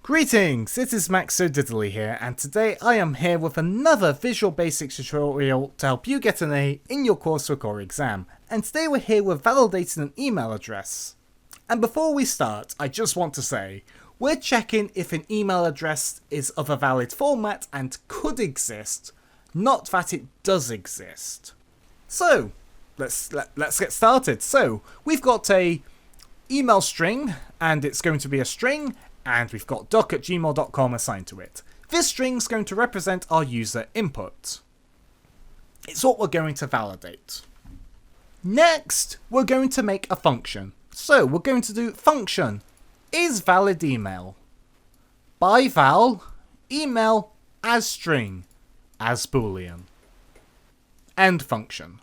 Greetings, it is MaxoDiddly here, and today I am here with another Visual Basic tutorial to help you get an A in your coursework or exam. And today we're here with validating an email address. And before we start, I just want to say, we're checking if an email address is of a valid format and could exist, not that it does exist. So, let's get started. So, we've got a email string, and it's going to be a string, and we've got doc@gmail.com assigned to it. This string is going to represent our user input. It's what we're going to validate. Next, we're going to make a function. So we're going to do function is valid email. By val, email as string, as boolean. End function.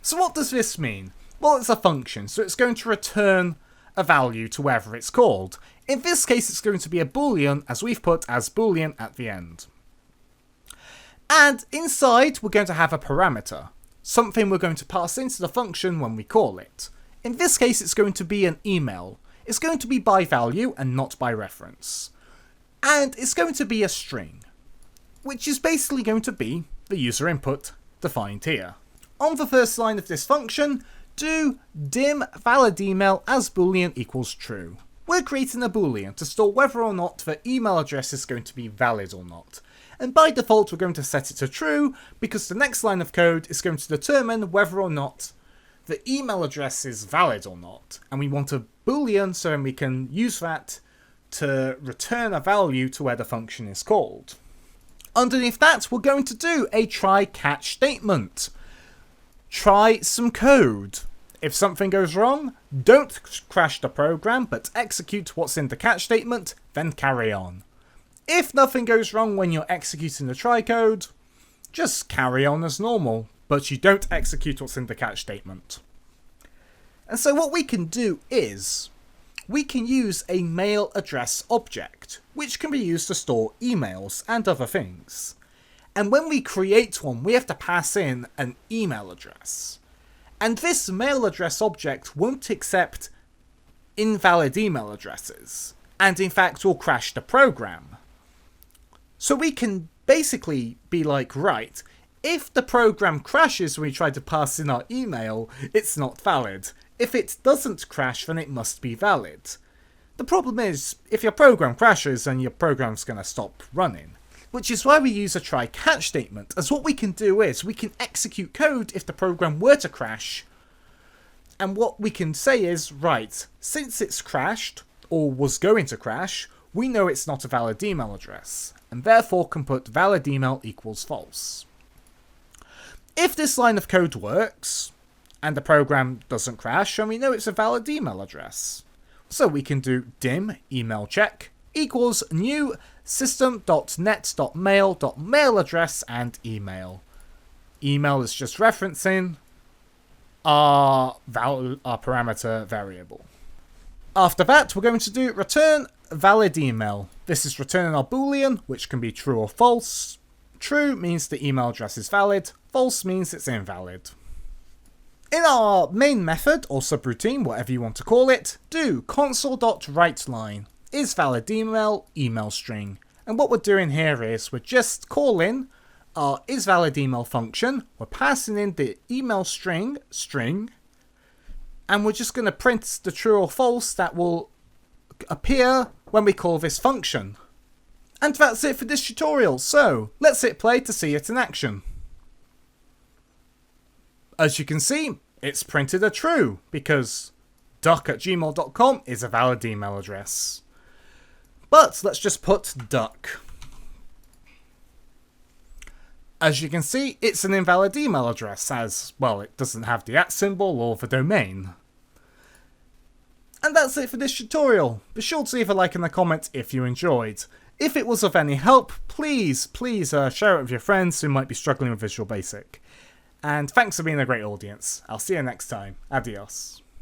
So what does this mean? Well, it's a function, so it's going to return a value to wherever it's called. In this case, it's going to be a boolean, as we've put as boolean at the end. And inside, we're going to have a parameter, something we're going to pass into the function when we call it. In this case, it's going to be an email. It's going to be by value and not by reference. And it's going to be a string, which is basically going to be the user input defined here. On the first line of this function, do dim valid email as boolean equals true. We're creating a boolean to store whether or not the email address is going to be valid or not. And by default, we're going to set it to true because the next line of code is going to determine whether or not the email address is valid or not. And we want a boolean so then we can use that to return a value to where the function is called. Underneath that, we're going to do a try-catch statement. Try some code. If something goes wrong, don't crash the program, but execute what's in the catch statement, then carry on. If nothing goes wrong when you're executing the try code, just carry on as normal, but you don't execute what's in the catch statement. And so what we can do is, we can use a mail address object, which can be used to store emails and other things. And when we create one, we have to pass in an email address. And this mail address object won't accept invalid email addresses, and in fact will crash the program. So we can basically be like, right, if the program crashes when we try to pass in our email, it's not valid. If it doesn't crash, then it must be valid. The problem is, if your program crashes, then your program's going to stop running. Which is why we use a try-catch statement, as what we can do is we can execute code if the program were to crash. And what we can say is, right, since it's crashed, or was going to crash, we know it's not a valid email address, and therefore can put valid email equals false. If this line of code works, and the program doesn't crash, then we know it's a valid email address. So we can do dim email check equals new system.net.mail.mail address and email. Email is just referencing our parameter variable. After that, we're going to do return valid email. This is returning our boolean, which can be true or false. True means the email address is valid. False means it's invalid. In our main method, or subroutine, whatever you want to call it, do console.writeLine is valid email string. And what we're doing here is we're just calling our isValidEmail function, we're passing in the email string, and we're just going to print the true or false that will appear when we call this function. And that's it for this tutorial, so let's hit play to see it in action. As you can see, it's printed a true, because doc@gmail.com is a valid email address. But let's just put duck. As you can see, it's an invalid email address as, well, it doesn't have the @ symbol or the domain. And that's it for this tutorial. Be sure to leave a like and a comment if you enjoyed. If it was of any help, please share it with your friends who might be struggling with Visual Basic. And thanks for being a great audience. I'll see you next time. Adios.